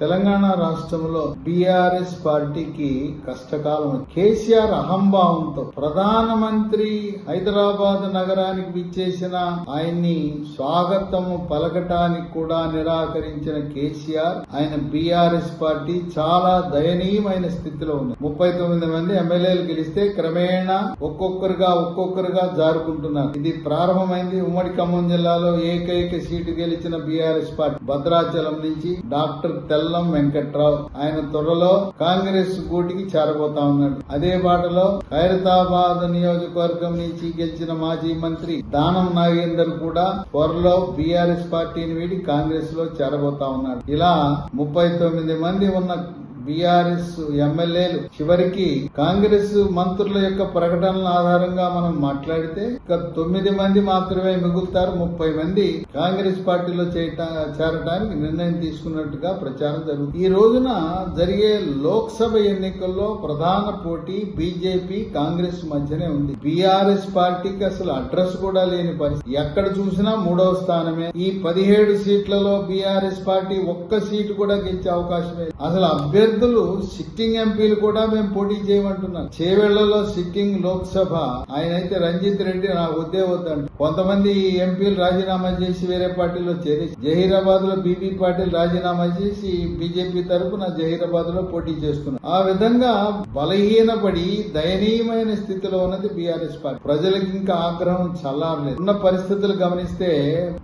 తెలంగాణ రాష్ట్రంలో బీఆర్ఎస్ పార్టీకి కష్టకాలం. కేసీఆర్ అహంభావంతో ప్రధానమంత్రి హైదరాబాద్ నగరానికి విచ్చేసిన ఆయన్ని స్వాగతం పలకటానికి కూడా నిరాకరించిన కేసీఆర్, ఆయన బీఆర్ఎస్ పార్టీ చాలా దయనీయమైన స్థితిలో ఉంది. 39 మంది ఎమ్మెల్యేలు గెలిస్తే క్రమేణా ఒక్కొక్కరుగా జారుకుంటున్నారు. ఇది ప్రారంభమైంది ఉమ్మడి ఖమ్మం జిల్లాలో ఏకైక సీటు గెలిచిన బీఆర్ఎస్ పార్టీ భద్రాచలం నుంచి డాక్టర్ తెల్లం వెంకట్రావు. ఆయన త్వరలో కాంగ్రెస్ గూటికి చేరబోతా ఉన్నాడు. అదే బాటలో ఖైరతాబాద్ నియోజకవర్గం నుంచి గెలిచిన మాజీ మంత్రి దానం నాగేందర్ కూడా త్వరలో బీఆర్ఎస్ పార్టీని వీడి కాంగ్రెస్ లో చేరబోతా ఉన్నాడు. ఇలా 39 మంది ఉన్న బీఆర్ఎస్ ఎమ్మెల్యేలు చివరికి కాంగ్రెస్ మంత్రుల యొక్క ప్రకటనల ఆధారంగా మనం మాట్లాడితే ఇక 9 మంది మాత్రమే మిగులుతారు. 30 మంది కాంగ్రెస్ పార్టీలో చేరడానికి నిర్ణయం తీసుకున్నట్టుగా ప్రచారం జరుగుతుంది. ఈ రోజున జరిగే లోక్సభ ఎన్నికల్లో ప్రధాన పోటీ బీజేపీ కాంగ్రెస్ మధ్యనే ఉంది. బీఆర్ఎస్ పార్టీకి అసలు అడ్రస్ కూడా లేని పరిస్థితి. ఎక్కడ చూసినా 3వ స్థానమే. ఈ 17 సీట్లలో బీఆర్ఎస్ పార్టీ ఒక్క సీటు కూడా గెలిచే అవకాశమే. అసలు అభ్యర్థులు సిట్టింగ్ ఎంపీలు కూడా మేము పోటీ చేయమంటున్నాం. చేవెళ్లలో సిట్టింగ్ లోక్సభ ఆయన అయితే రంజిత్ రెడ్డి నాకు వద్దే వద్దండి. కొంతమంది ఎంపీలు రాజీనామా చేసి వేరే పార్టీలో చేరేసి జహీరాబాద్ లో బీబీ పాటిల్ రాజీనామా చేసి బీజేపీ తరఫున జహీరాబాద్ లో పోటీ చేస్తున్నారు. ఆ విధంగా బలహీనపడి దయనీయమైన స్థితిలో ఉన్నది బీఆర్ఎస్ పార్టీ. ప్రజలకు ఇంకా ఆగ్రహం చల్లారలేదు. ఉన్న పరిస్థితులు గమనిస్తే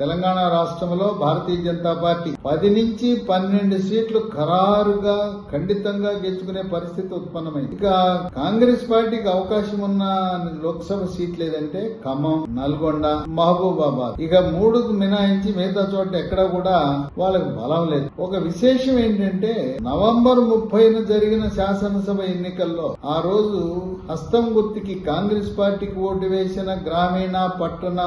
తెలంగాణ రాష్ట్రంలో భారతీయ జనతా పార్టీ 10 నుంచి 12 సీట్లు ఖరారుగా ఖండితంగా గెలుచుకునే పరిస్థితి ఉత్పన్నమైంది. ఇక కాంగ్రెస్ పార్టీకి అవకాశం ఉన్న లోక్సభ సీట్లు ఏదంటే ఖమ్మం, నల్గొండ, మహబూబాబాద్. ఇక 3 మినహాయించి మిగతా చోట ఎక్కడ కూడా వాళ్ళకి బలం లేదు. ఒక విశేషం ఏంటంటే నవంబర్ 30న జరిగిన శాసనసభ ఎన్నికల్లో ఆ రోజు హస్తం గుర్తుకి కాంగ్రెస్ పార్టీకి ఓటు వేసిన గ్రామీణ పట్టణ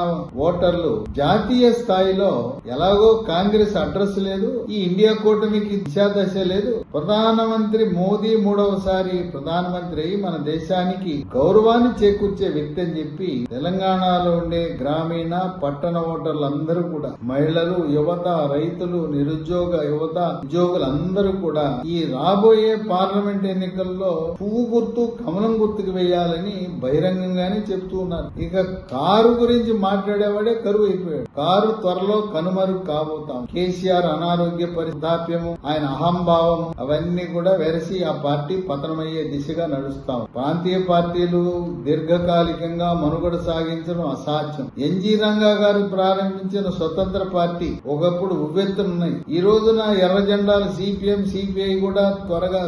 ఓటర్లు జాతీయ స్థాయిలో ఎలాగో కాంగ్రెస్ అడ్రస్ లేదు, ఈ ఇండియా కూటమికి దిశాదశ లేదు, ప్రధానమంత్రి మోదీ 3వసారి ప్రధానమంత్రి అయి మన దేశానికి గౌరవాన్ని చేకూర్చే వ్యక్తి అని చెప్పి తెలంగాణలో ఉండే గ్రామీణ పట్టణ ఓటర్లందరూ కూడా మహిళలు, యువత, రైతులు, నిరుద్యోగ యువత, ఉద్యోగులందరూ కూడా ఈ రాబోయే పార్లమెంట్ ఎన్నికల్లో పువ్వు గుర్తు కమలం గుర్తుకు వేయాలని బహిరంగంగానే చెప్తూ ఉన్నారు. ఇక కారు గురించి మాట్లాడేవాడే కరువు అయిపోయాడు. కారు త్వరలో కనుమరుగు కాబోతాం. కేసీఆర్ అనారోగ్య పరిస్థాప్యము, ఆయన అహంభావం అవన్నీ కూడా వెరసి ఆ పార్టీ పతనమయ్యే దిశగా నడుస్తాం. ప్రాంతీయ పార్టీలు దీర్ఘకాలికంగా మనుగడ సాగించడం అసాధ్యం. ఎన్జీ రంగా గారు ప్రారంభించిన స్వతంత్ర పార్టీ ఒకప్పుడు ఉవ్వెత్తునున్నాయి. ఈ రోజున ఎర్ర జెండాలు సిపిఎం, సిపిఐ కూడా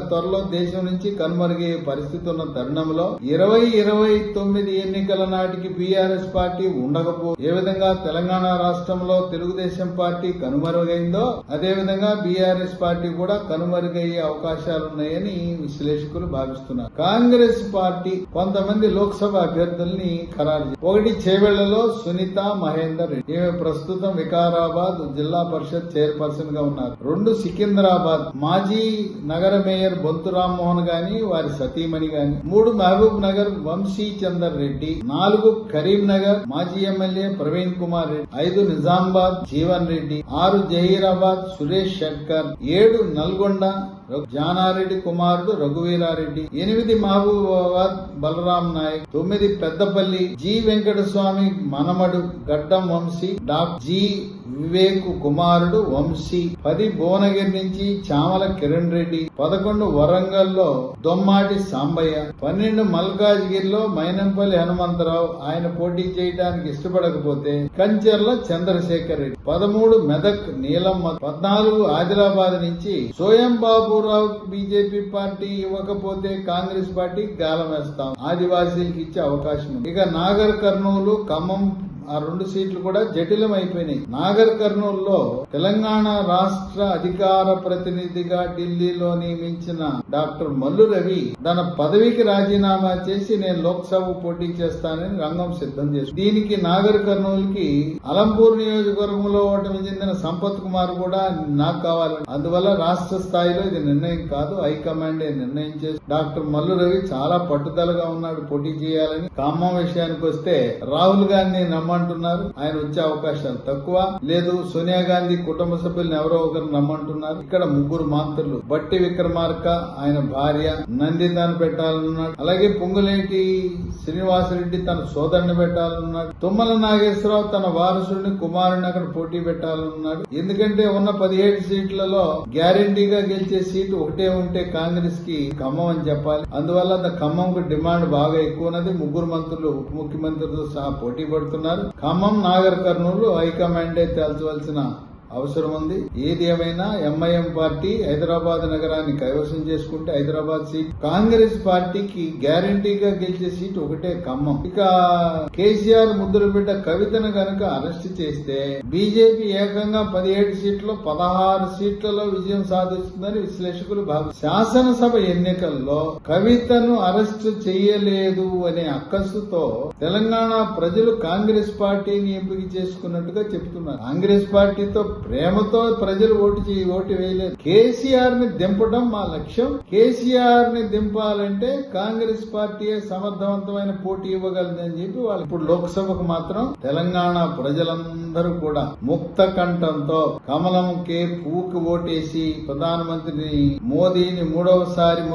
త్వరలో దేశం నుంచి కనుమరుగే పరిస్థితి ఉన్న తరుణంలో 2029 ఎన్నికల నాటికి బీఆర్ఎస్ పార్టీ ఉండకపో ఏ విధంగా తెలంగాణ రాష్ట్రంలో తెలుగుదేశం పార్టీ కనుమరుగైందో అదే విధంగా బీఆర్ఎస్ పార్టీ కూడా కనుమరుగయ్యే అవకాశాలున్నాయని విశ్లేషకులు భావిస్తున్నారు. కాంగ్రెస్ పార్టీ కొంతమంది లోక్సభ అభ్యర్థుల్ని ఖరారు చేసింది. ఒకటి చేవెళ్లలో సునీత మహేందర్ రెడ్డి, ఈమె ప్రస్తుతం వికారాబాద్ జిల్లా పరిషత్ చైర్పర్సన్ గా ఉన్నారు. 2 సికింద్రాబాద్ మాజీ నగర మేయర్ బొంతు రామ్మోహన్ గాని వారి సతీమణి గాని. 3 మహబూబ్ నగర్ వంశీ చందర్ రెడ్డి. 4 కరీంనగర్ మాజీ ఎమ్మెల్యే ప్రవీణ్ కుమార్ రెడ్డి. 5 నిజామాబాద్ జీవన్ రెడ్డి. 6 జహీరాబాద్ సురేష్ శంకర్. 7 నల్గొండ జానారెడ్డి కుమారుడు రఘువీరారెడ్డి. 8 మహబూబాబాద్ బలరాం నాయక్. 9 పెద్దపల్లి జి వెంకటస్వామి మనమడు గడ్డం వంశీ. డాక్టర్ జి వివేక్ కుమారుడు వంశీ. 10 భువనగిరి నుంచి చామల కిరణ్ రెడ్డి. 11 వరంగల్ లో దొమ్మాటి సాంబయ్య. 12 మల్కాజ్గిరిలో మైనంపల్లి హనుమంతరావు, ఆయన పోటీ చేయడానికి ఇష్టపడకపోతే కంచెర్ల చంద్రశేఖర్ రెడ్డి. 13 మెదక్ నీలమ్మ. 14 ఆదిలాబాద్ నుంచి సోయం బాబురావు. బీజేపీ పార్టీ ఇవ్వకపోతే కాంగ్రెస్ పార్టీ గాలం వేస్తాం, ఆదివాసీలకు ఇచ్చే అవకాశం ఉంది. ఇక నాగర్ కర్నూలు, ఖమ్మం ఆ 2 సీట్లు కూడా జటిలం అయిపోయినాయి. నాగర్ కర్నూల్ లో తెలంగాణ రాష్ట్ర అధికార ప్రతినిధిగా ఢిల్లీలో నియమించిన డాక్టర్ మల్లు రవి తన పదవికి రాజీనామా చేసి నేను లోక్సభ పోటీ చేస్తానని రంగం సిద్ధం చేశారు. దీనికి నాగర్ కర్నూల్ కి అలంపూర్ నియోజకవర్గంలో ఓటమి చెందిన సంపత్ కుమార్ కూడా నాకు కావాలని, అందువల్ల రాష్ట్ర స్థాయిలో ఇది నిర్ణయం కాదు, హైకమాండ్ నిర్ణయం చేసి డాక్టర్ మల్లు రవి చాలా పట్టుదలగా ఉన్నాడు పోటీ చేయాలని. ఖమ్మం విషయానికి వస్తే రాహుల్ గాంధీ నమ్మంటున్నారు, ఆయన వచ్చే అవకాశాలు తక్కువ. లేదు, సోనియా గాంధీ కుటుంబ సభ్యులను ఎవరో ఒకరు నమ్మంటున్నారు. ఇక్కడ 3 మంత్రులు బట్టి విక్రమార్క ఆయన భార్య నందితాను పెట్టాలన్నాడు. అలాగే పొంగులేటి శ్రీనివాసరెడ్డి తన సోదరుని పెట్టాలన్నాడు. తుమ్మల నాగేశ్వరరావు తన వారసుడిని కుమారుని అక్కడ పోటీ పెట్టాలన్నాడు. ఎందుకంటే ఉన్న 17 సీట్లలో గ్యారంటీగా గెలిచే సీటు ఒకటే ఉంటే కాంగ్రెస్ కి ఖమ్మం అని చెప్పాలి. అందువల్ల ఖమ్మంకు డిమాండ్ బాగా ఎక్కువ ఉన్నది. 3 మంత్రులు ఉప ముఖ్యమంత్రులతో సహా పోటీ పడుతున్నారు. ఖమ్మం, నాగర్ కర్నూలు హైకమాండే తేల్చవలసిన అవసరం ఉంది. ఏది ఏమైనా ఎంఐఎం పార్టీ హైదరాబాద్ నగరాన్ని కైవసం చేసుకుంటే హైదరాబాద్ సీట్, కాంగ్రెస్ పార్టీకి గ్యారంటీగా గెలిచే సీట్ ఒకటే ఖమ్మం. ఇక కేసీఆర్ ముద్దుల బిడ్డ కవితను గనక అరెస్ట్ చేస్తే బీజేపీ ఏకంగా 17 సీట్లలో 16 సీట్లలో విజయం సాధిస్తుందని విశ్లేషకులు భావిస్తారు. శాసనసభ ఎన్నికల్లో కవితను అరెస్ట్ చేయలేదు అనే అక్కసుతో తెలంగాణ ప్రజలు కాంగ్రెస్ పార్టీని ఎంపిక చేసుకున్నట్టుగా చెబుతున్నారు. కాంగ్రెస్ పార్టీతో ప్రేమతో ప్రజలు ఓటు వేయలేదు. కేసీఆర్ ని దింపడం మా లక్ష్యం. కేసీఆర్ ని దింపాలంటే కాంగ్రెస్ పార్టీ సమర్థవంతమైన పోటీ ఇవ్వగలదని చెప్పి వాళ్ళు ఇప్పుడు లోక్సభకు మాత్రం తెలంగాణ ప్రజలందరూ కూడా ముక్త కంఠంతో కమలంకే పువ్వుకు ఓటేసి ప్రధానమంత్రి మోదీని మూడవసారి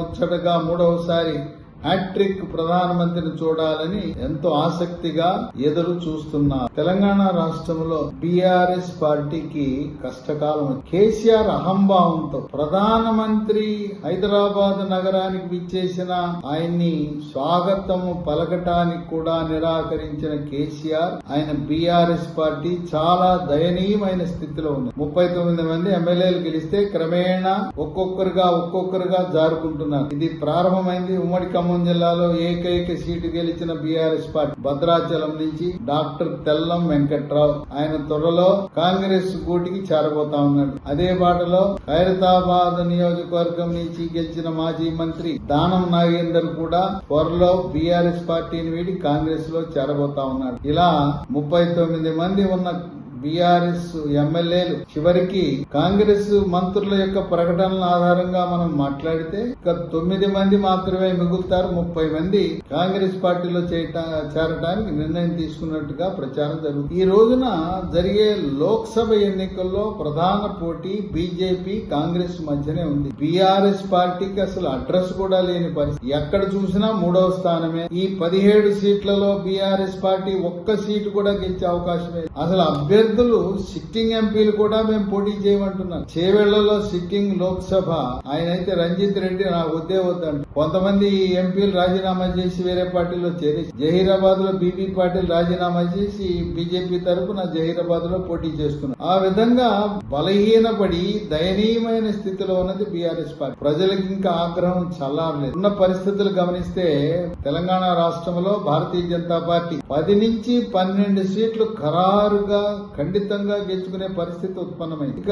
హ్యాట్రిక్ ప్రధానమంత్రిని చూడాలని ఎంతో ఆసక్తిగా ఎదురు చూస్తున్నారు. తెలంగాణ రాష్ట్రంలో బీఆర్ఎస్ పార్టీకి కష్టకాలం. కేసీఆర్ అహంభావంతో ప్రధానమంత్రి హైదరాబాద్ నగరానికి విచ్చేసిన ఆయన్ని స్వాగతము పలకటానికి కూడా నిరాకరించిన కేసీఆర్, ఆయన బీఆర్ఎస్ పార్టీ చాలా దయనీయమైన స్థితిలో ఉంది. 39 మంది ఎమ్మెల్యేలు గెలిస్తే క్రమేణా ఒక్కొక్కరుగా జారుకుంటున్నారు. ఇది ప్రారంభమైంది ఉమ్మడి ఖమ్మం జిల్లాలో ఏకైక సీటు గెలిచిన బీఆర్ఎస్ పార్టీ భద్రాచలం నుంచి డాక్టర్ తెల్లం వెంకట్రావు. ఆయన త్వరలో కాంగ్రెస్ గూటికి చేరబోతా ఉన్నాడు. అదే బాటలో ఖైరతాబాద్ నియోజకవర్గం నుంచి గెలిచిన మాజీ మంత్రి దానం నాగేందర్ కూడా త్వరలో బీఆర్ఎస్ పార్టీని వీడి కాంగ్రెస్ లో చేరబోతా ఉన్నాడు. ఇలా 39 మంది ఉన్న బీఆర్ఎస్ ఎమ్మెల్యేలు చివరికి కాంగ్రెస్ మంత్రుల యొక్క ప్రకటనల ఆధారంగా మనం మాట్లాడితే ఇక 9 మంది మాత్రమే మిగులుతారు. 30 మంది కాంగ్రెస్ పార్టీలో చేరడానికి నిర్ణయం తీసుకున్నట్టుగా ప్రచారం జరుగుతుంది. ఈ రోజున జరిగే లోక్సభ ఎన్నికల్లో ప్రధాన పోటీ బీజేపీ కాంగ్రెస్ మధ్యనే ఉంది. బీఆర్ఎస్ పార్టీకి అసలు అడ్రస్ కూడా లేని పరిస్థితి. ఎక్కడ చూసినా 3వ స్థానమే. ఈ 17 సీట్లలో బీఆర్ఎస్ పార్టీ ఒక్క సీటు కూడా గెలిచే అవకాశమే. అసలు అభ్యర్థులు సిట్టింగ్ ఎంపీలు కూడా మేము పోటీ చేయమంటున్నారు. చేవెళ్లలో సిట్టింగ్ లోక్సభ ఆయన అయితే రంజిత్ రెడ్డి నాకు వద్దంట. కొంతమంది ఎంపీలు రాజీనామా చేసి వేరే పార్టీలో చేరేసి జహీరాబాద్ లో బీబీ పాటిల్ రాజీనామా చేసి బీజేపీ తరఫున జహీరాబాద్ లో పోటీ చేస్తున్నారు. ఆ విధంగా బలహీనపడి దయనీయమైన స్థితిలో ఉన్నది బీఆర్ఎస్ పార్టీ. ప్రజలకు ఇంకా ఆగ్రహం చల్లారలేదు. ఉన్న పరిస్థితులు గమనిస్తే తెలంగాణ రాష్ట్రంలో భారతీయ జనతా పార్టీ 10 నుంచి 12 సీట్లు ఖరారుగా ఖండితంగా గెలుచుకునే పరిస్థితి ఉత్పన్నమైంది. ఇక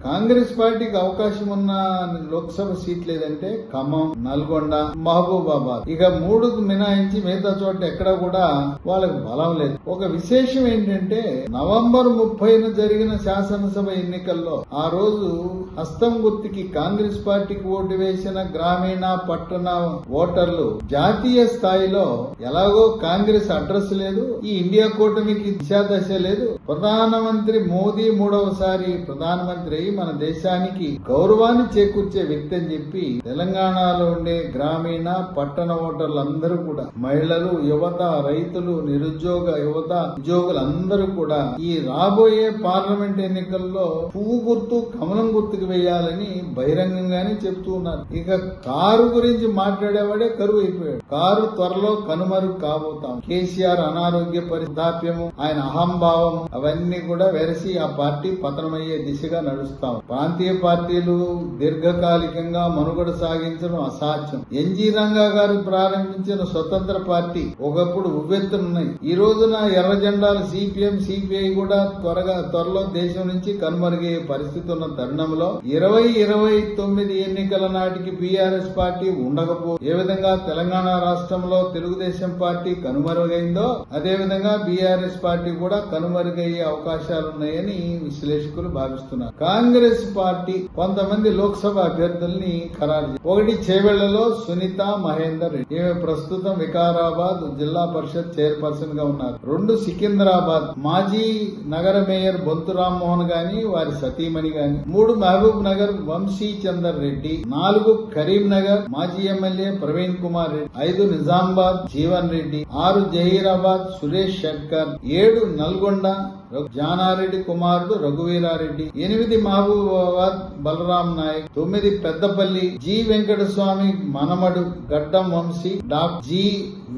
కాంగ్రెస్ పార్టీకి అవకాశం ఉన్న లోక్సభ సీట్లు ఏదంటే ఖమ్మం, నల్గొండ, మహబూబాబాద్. ఇక 3 మినహాయించి మిగతా చోట ఎక్కడ కూడా వాళ్ళకి బలం లేదు. ఒక విశేషం ఏంటంటే నవంబర్ 30న జరిగిన శాసనసభ ఎన్నికల్లో ఆ రోజు హస్తం గుర్తుకి కాంగ్రెస్ పార్టీకి ఓటు వేసిన గ్రామీణ పట్టణ ఓటర్లు జాతీయ స్థాయిలో ఎలాగో కాంగ్రెస్ అడ్రస్ లేదు, ఈ ఇండియా కూటమికి దిశాదశ లేదు, ప్రధానమంత్రి మోదీ 3వసారి ప్రధానమంత్రి అయి మన దేశానికి గౌరవాన్ని చేకూర్చే వ్యక్తి అని చెప్పి తెలంగాణలో ఉండే గ్రామీణ పట్టణ ఓటర్లందరూ కూడా మహిళలు, యువత, రైతులు, నిరుద్యోగ యువత, ఉద్యోగులందరూ కూడా ఈ రాబోయే పార్లమెంట్ ఎన్నికల్లో పువ్వు గుర్తు కమలం గుర్తుకు వేయాలని బహిరంగంగానే చెప్తూ ఉన్నారు. ఇక కారు గురించి మాట్లాడేవాడే కరువు అయిపోయాడు. కారు త్వరలో కనుమరుగు కాబోతాం. కేసీఆర్ అనారోగ్య పరిదాప్యము, ఆయన అహంభావము అవన్నీ అవన్నీ కూడా వెరసి ఆ పార్టీ పతనమయ్యే దిశగా నడుస్తాం. ప్రాంతీయ పార్టీలు దీర్ఘకాలికంగా మనుగడ సాగించడం అసాధ్యం. ఎన్జీ రంగా గారు ప్రారంభించిన స్వతంత్ర పార్టీ ఒకప్పుడు ఉవ్వెత్తునున్నాయి. ఈ రోజున ఎర్ర జెండాలు సిపిఎం సిపిఐ కూడా త్వరలో దేశం నుంచి కనుమరుగయ్యే పరిస్థితి ఉన్న తరుణంలో 2029 ఎన్నికల నాటికి బీఆర్ఎస్ పార్టీ ఉండకపో ఏ విధంగా తెలంగాణ రాష్ట్రంలో తెలుగుదేశం పార్టీ కనుమరుగైందో అదే విధంగా బీఆర్ఎస్ పార్టీ కూడా కనుమరుగయ్యే అవకాశాలున్నాయని విశ్లేషకులు భావిస్తున్నారు. కాంగ్రెస్ పార్టీ కొంతమంది లోక్సభ అభ్యర్థుల్ని ఖరారు చేసింది. ఒకటి చేవెళ్లలో సునీత మహేందర్ రెడ్డి, ఈమె ప్రస్తుతం వికారాబాద్ జిల్లా పరిషత్ చైర్పర్సన్ గా ఉన్నారు. 2 సికింద్రాబాద్ మాజీ నగర మేయర్ బొంతు రామ్మోహన్ గాని వారి సతీమణి గాని. 3 మహబూబ్ నగర్ వంశీ చందర్ రెడ్డి. 4 కరీంనగర్ మాజీ ఎమ్మెల్యే ప్రవీణ్ కుమార్ రెడ్డి. 5 నిజామాబాద్ జీవన్ రెడ్డి. 6 జహీరాబాద్ సురేష్ శెట్కర్. 7 నల్గొండ జానారెడ్డి కుమారుడు రఘువీరారెడ్డి. 8 మహబూబాబాద్ బలరాం నాయక్. 9 పెద్దపల్లి జి వెంకటస్వామి మనమడు గడ్డం వంశీ. జి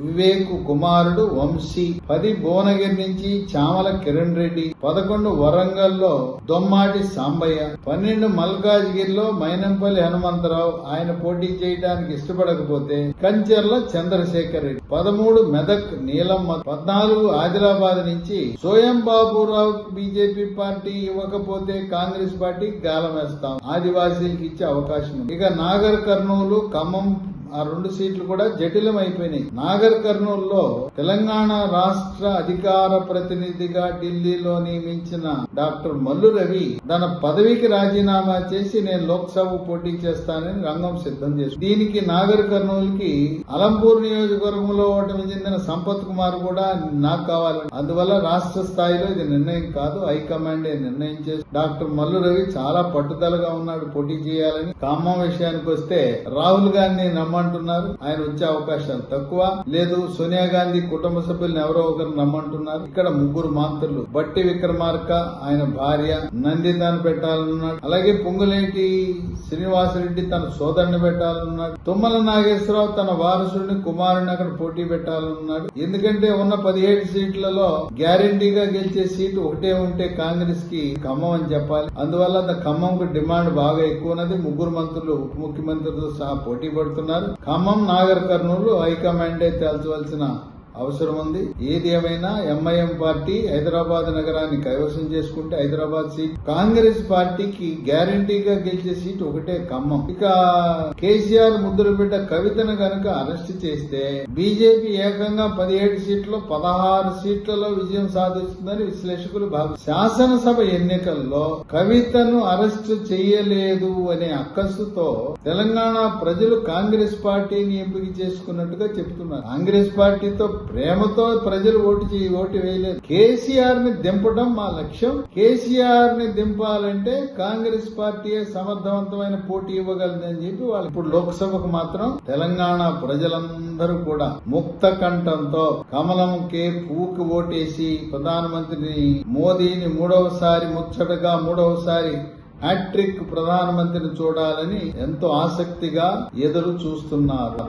వివేక్ కుమారుడు వంశీ. 10 భువనగిరి నుంచి చామల కిరణ్ రెడ్డి. 11 వరంగల్ లో దొమ్మాటి సాంబయ్య. 12 మల్కాజ్గిరిలో మైనంపల్లి హనుమంతరావు, ఆయన పోటీ చేయడానికి ఇష్టపడకపోతే కంచెర్ల చంద్రశేఖర్ రెడ్డి. 13 మెదక్ నీలమ్మ. 14 ఆదిలాబాద్ నుంచి సోయం బాబురావు. బీజేపీ పార్టీ ఇవ్వకపోతే కాంగ్రెస్ పార్టీ గాలం వేస్తాం, ఆదివాసీలకు ఇచ్చే అవకాశం ఉంది. ఇక నాగర్ కర్నూలు ఖమ్మం ఆ 2 సీట్లు కూడా జటిలం అయిపోయినాయి. నాగర్ కర్నూలులో తెలంగాణ రాష్ట్ర అధికార ప్రతినిధిగా ఢిల్లీలో నియమించిన డాక్టర్ మల్లు రవి తన పదవికి రాజీనామా చేసి నేను లోక్సభ పోటీ చేస్తానని రంగం సిద్ధం చేశారు. దీనికి నాగర్ కర్నూలుకి అలంపూర్ నియోజకవర్గంలో ఓటమి చెందిన సంపత్ కుమార్ కూడా నాకు కావాలని, అందువల్ల రాష్ట్ర స్థాయిలో ఇది నిర్ణయం కాదు, హైకమాండే నిర్ణయం చేసి డాక్టర్ మల్లు రవి చాలా పట్టుదలగా ఉన్నాడు పోటీ చేయాలని. ఖమ్మం విషయానికి వస్తే రాహుల్ గాంధీ నమ్మంటున్నారు, ఆయన వచ్చే అవకాశాలు తక్కువ. లేదు సోనియా గాంధీ కుటుంబ సభ్యులను ఎవరో ఒకరు నమ్మంటున్నారు. ఇక్కడ 3 మంత్రులు బట్టి విక్రమార్క ఆయన భార్య నందితాన్ని పెట్టాలన్నాడు. అలాగే పొంగులేటి శ్రీనివాసరెడ్డి తన సోదరుని పెట్టాలన్నాడు. తుమ్మల నాగేశ్వరరావు తన వారసుడిని కుమారుని అక్కడ పోటీ పెట్టాలన్నాడు. ఎందుకంటే ఉన్న 17 సీట్లలో గ్యారంటీగా గెలిచే సీటు ఒకటే ఉంటే కాంగ్రెస్ కి ఖమ్మం అని చెప్పాలి. అందువల్ల ఖమ్మంకు డిమాండ్ బాగా ఎక్కువ ఉన్నది. 3 మంత్రులు ఉప ముఖ్యమంత్రులతో సహా పోటీ పడుతున్నారు. ఖమ్మం నాగర్ కర్నూలు హైకమాండే తేల్చవలసిన అవసరం ఉంది. ఏది ఏమైనా ఎంఐఎం పార్టీ హైదరాబాద్ నగరాన్ని కైవసం చేసుకుంటే హైదరాబాద్ సీట్ కాంగ్రెస్ పార్టీకి గ్యారంటీగా గెలిచే సీట్ ఒకటే ఖమ్మం. ఇక కేసీఆర్ ముద్దుల బిడ్డ కవితను గనక అరెస్ట్ చేస్తే బీజేపీ ఏకంగా 17 సీట్లలో 16 సీట్లలో విజయం సాధిస్తుందని విశ్లేషకులు భావిస్తారు. శాసనసభ ఎన్నికల్లో కవితను అరెస్ట్ చేయలేదు అనే అక్కసుతో తెలంగాణ ప్రజలు కాంగ్రెస్ పార్టీని ఎంపిక చేసుకున్నట్టుగా చెబుతున్నారు. కాంగ్రెస్ పార్టీతో ప్రేమతో ప్రజలు ఓటు వేయలేదు. కేసీఆర్ ని దింపడం మా లక్ష్యం. కేసీఆర్ ని దింపాలంటే కాంగ్రెస్ పార్టీయే సమర్థవంతమైన పోటీ ఇవ్వగలదని చెప్పి వాళ్ళు ఇప్పుడు లోక్సభకు మాత్రం తెలంగాణ ప్రజలందరూ కూడా ముక్త కంఠంతో కమలంకే పువ్వుకి ఓటేసి ప్రధానమంత్రి మోదీని ముచ్చటగా మూడవసారి హ్యాట్రిక్ ప్రధానమంత్రిని చూడాలని ఎంతో ఆసక్తిగా ఎదురు చూస్తున్నారు.